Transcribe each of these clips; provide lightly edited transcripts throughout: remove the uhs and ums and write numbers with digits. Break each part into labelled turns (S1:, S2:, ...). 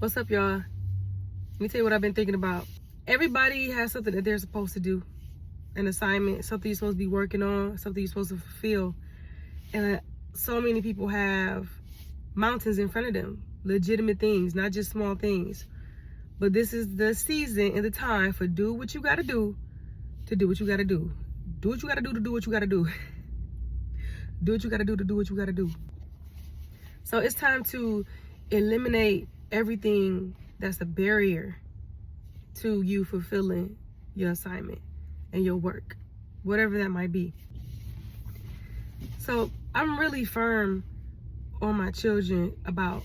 S1: What's up, y'all? Let me tell you what I've been thinking about. Everybody has something that they're supposed to do, an assignment, something you're supposed to be working on, something you're supposed to fulfill. And so many people have mountains in front of them, legitimate things, not just small things. But this is the season and the time for do what you gotta do to do what you gotta do. Do what you gotta do to do what you gotta do. Do what you gotta do to do what you gotta do. So it's time to eliminate everything that's a barrier to you fulfilling your assignment and your work, whatever that might be. So I'm really firm on my children about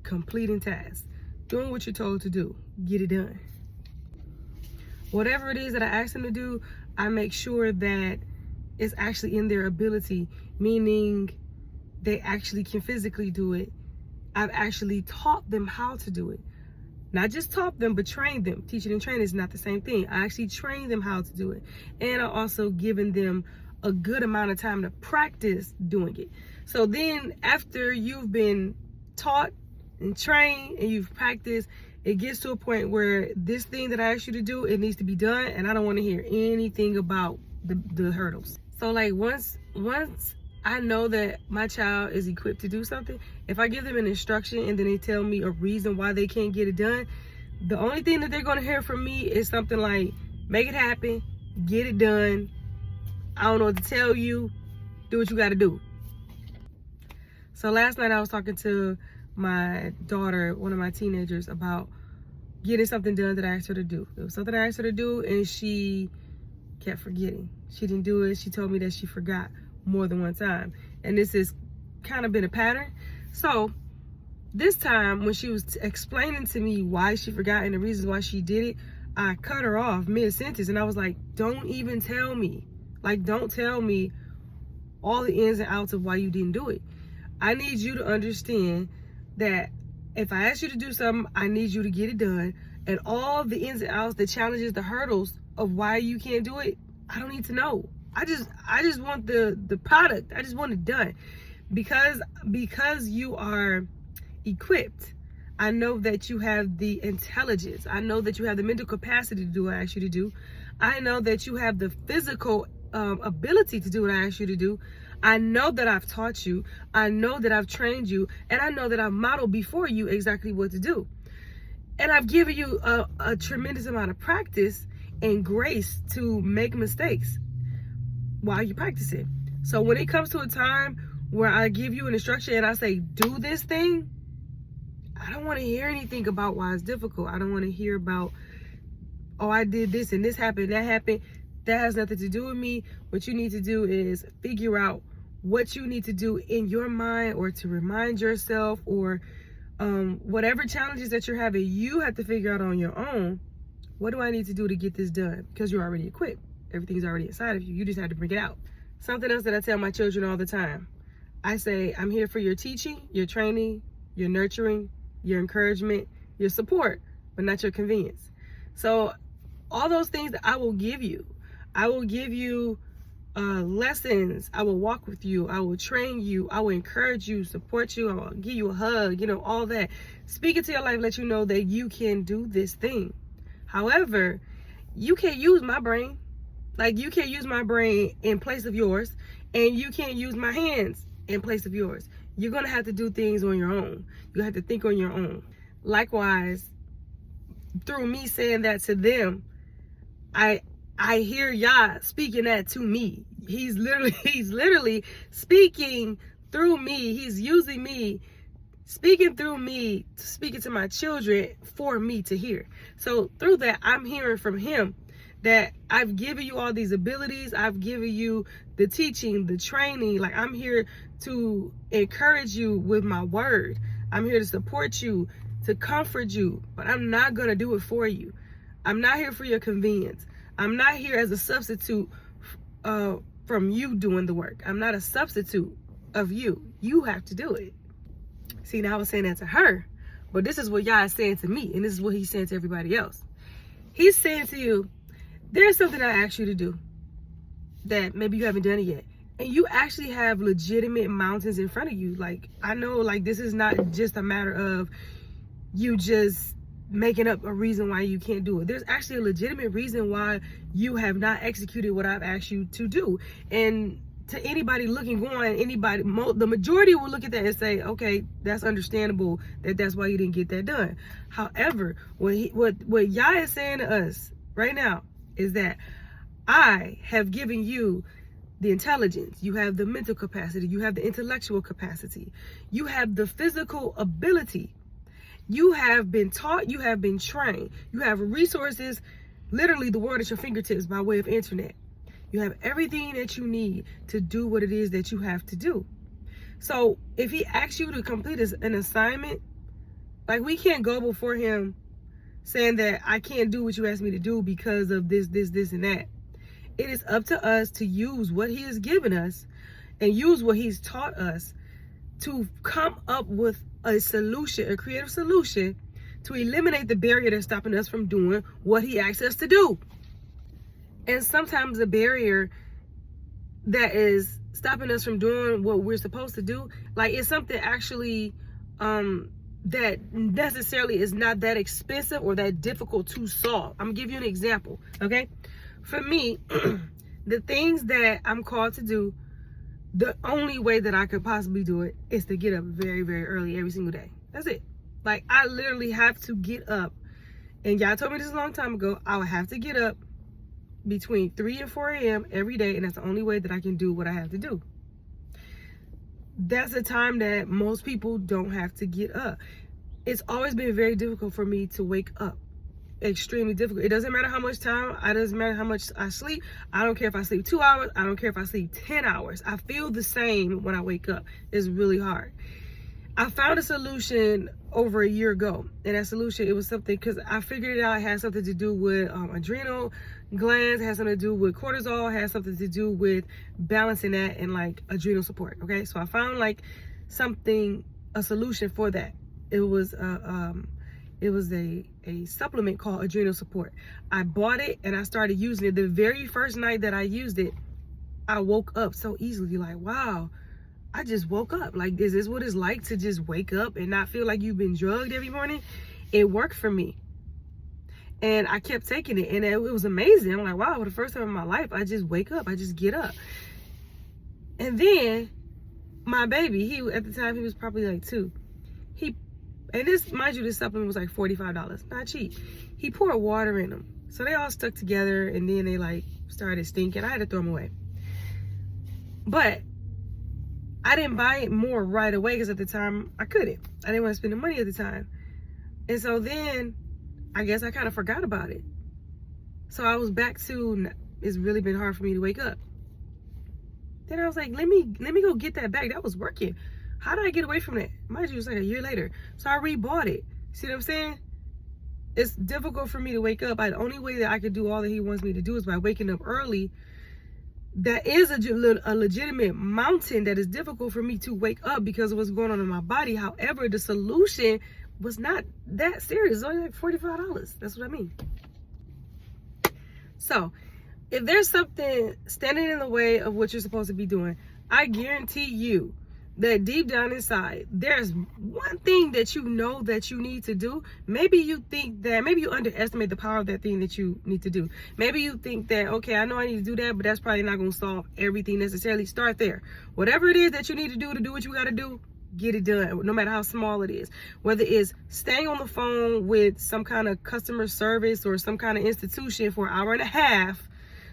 S1: completing tasks, doing what you're told to do, get it done. Whatever it is that I ask them to do, I make sure that it's actually in their ability, meaning they actually can physically do it. I've actually taught them how to do it. Not just taught them, but trained them. Teaching and training is not the same thing. I actually trained them how to do it. And I also given them a good amount of time to practice doing it. So then after you've been taught and trained and you've practiced, it gets to a point where this thing that I asked you to do, it needs to be done, and I don't want to hear anything about the hurdles. So like once I know that my child is equipped to do something, if I give them an instruction and then they tell me a reason why they can't get it done, the only thing that they're going to hear from me is something like, make it happen, get it done, I don't know what to tell you, do what you got to do. So last night I was talking to my daughter, one of my teenagers, about getting something done that I asked her to do. It was something I asked her to do and she kept forgetting. She didn't do it. She told me that she forgot more than one time, and this has kind of been a pattern. So this time when she was explaining to me why she forgot and the reasons why she did it, I cut her off mid-sentence and I was like, don't even tell me, like, don't tell me all the ins and outs of why you didn't do it. I need you to understand that if I ask you to do something, I need you to get it done, and all the ins and outs, the challenges, the hurdles of why you can't do it, I don't need to know. I just want the product. I just want it done. Because you are equipped, I know that you have the intelligence. I know that you have the mental capacity to do what I ask you to do. I know that you have the physical ability to do what I ask you to do. I know that I've taught you. I know that I've trained you. And I know that I've modeled before you exactly what to do. And I've given you a tremendous amount of practice and grace to make mistakes while you practice it. So when it comes to a time where I give you an instruction and I say, do this thing, I don't want to hear anything about why it's difficult. I don't want to hear about, oh, I did this and this happened, that happened. That has nothing to do with me. What you need to do is figure out what you need to do in your mind, or to remind yourself, or whatever challenges that you're having, you have to figure out on your own, what do I need to do to get this done? Because you're already equipped. Everything's already inside of you. You just have to bring it out. Something else that I tell my children all the time. I say, I'm here for your teaching, your training, your nurturing, your encouragement, your support, but not your convenience. So all those things that I will give you. I will give you lessons. I will walk with you. I will train you. I will encourage you, support you. I will give you a hug, all that. Speak into your life, let you know that you can do this thing. However, you can't use my brain. Like, you can't use my brain in place of yours, and you can't use my hands in place of yours. You're going to have to do things on your own. You have to think on your own. Likewise, through me saying that to them, I hear Yah speaking that to me. He's literally speaking through me. He's using me, speaking through me, speaking to my children for me to hear. So through that, I'm hearing from him that I've given you all these abilities. I've given you the teaching, the training. Like, I'm here to encourage you with my word. I'm here to support you, to comfort you, but I'm not going to do it for you. I'm not here for your convenience. I'm not here as a substitute from you doing the work. I'm not a substitute of you. You have to do it. See, now I was saying that to her, but this is what Yah is saying to me, and this is what he's saying to everybody else. He's saying to you, there's something I asked you to do that maybe you haven't done it yet. And you actually have legitimate mountains in front of you. Like, I know, like, this is not just a matter of you just making up a reason why you can't do it. There's actually a legitimate reason why you have not executed what I've asked you to do. And to anybody looking on, the majority will look at that and say, okay, that's understandable that's why you didn't get that done. However, what Yah is saying to us right now is that I have given you the intelligence, you have the mental capacity, you have the intellectual capacity, you have the physical ability. You have been taught, you have been trained, you have resources, literally the world at your fingertips by way of internet. You have everything that you need to do what it is that you have to do. So if he asks you to complete an assignment, like, we can't go before him saying that I can't do what you asked me to do because of this, and that. It is up to us to use what he has given us and use what he's taught us to come up with a solution, a creative solution to eliminate the barrier that's stopping us from doing what he asks us to do. And sometimes the barrier that is stopping us from doing what we're supposed to do, like, it's something actually that necessarily is not that expensive or that difficult to solve. I'm gonna give you an example, okay? For me, the things that I'm called to do, the only way that I could possibly do it is to get up very, very early every single day. That's it. Like, I literally have to get up. And y'all told me this a long time ago. I would have to get up between 3 and 4 a.m. every day. And that's the only way that I can do what I have to do. That's a time that most people don't have to get up. It's always been very difficult for me to wake up. Extremely difficult. It doesn't matter how much time, it doesn't matter how much I sleep. I don't care if I sleep 2 hours. I don't care if I sleep 10 hours. I feel the same when I wake up. It's really hard. I found a solution over a year ago. And that solution, it was something, because I figured it out, it had something to do with adrenal glands, had something to do with cortisol, had something to do with balancing that and like adrenal support. Okay, so I found like a solution for that. It was a supplement called adrenal support. I bought it and I started using it. The very first night that I used it, I woke up so easily. Like, wow, I just woke up. Like, is this what it's like to just wake up and not feel like you've been drugged every morning? It worked for me. And I kept taking it, and it was amazing. I'm like, wow, for the first time in my life, I just wake up. I just get up. And then my baby, at the time, he was probably like 2. And this, mind you, this supplement was like $45, not cheap. He poured water in them. So they all stuck together, and then they like started stinking. I had to throw them away. But I didn't buy more right away because at the time I couldn't. I didn't want to spend the money at the time. And so then I guess I kind of forgot about it. So I was back to, it's really been hard for me to wake up. Then I was like, let me go get that back. That was working. How did I get away from that? Mind you, it was like a year later. So I rebought it. See what I'm saying? It's difficult for me to wake up. The only way that I could do all that he wants me to do is by waking up early. That is a legitimate mountain that is difficult for me to wake up because of what's going on in my body. However, the solution was not that serious. It's only like $45. That's what I mean. So if there's something standing in the way of what you're supposed to be doing, I guarantee you that deep down inside, there's one thing that you know that you need to do. Maybe you think that, maybe you underestimate the power of that thing that you need to do. Maybe you think that, okay, I know I need to do that, but that's probably not going to solve everything necessarily. Start there. Whatever it is that you need to do what you got to do, get it done, no matter how small it is. Whether it's staying on the phone with some kind of customer service or some kind of institution for an hour and a half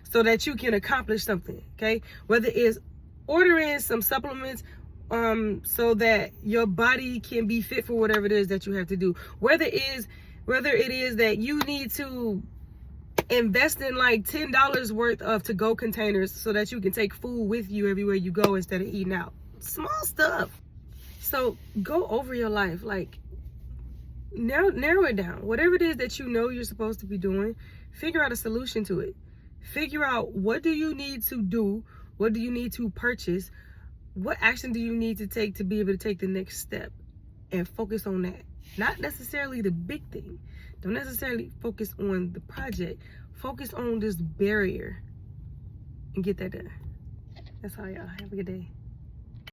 S1: so that you can accomplish something, okay? Whether it's ordering some supplements so that your body can be fit for whatever it is that you have to do. Whether it is that you need to invest in like $10 worth of to-go containers so that you can take food with you everywhere you go instead of eating out. Small stuff. So go over your life, like narrow it down. Whatever it is that you know you're supposed to be doing, figure out a solution to it. Figure out, what do you need to do? What do you need to purchase? What action do you need to take to be able to take the next step? And focus on that. Not necessarily the big thing. Don't necessarily focus on the project. Focus on this barrier and get that done. That's all, y'all. Have a good day.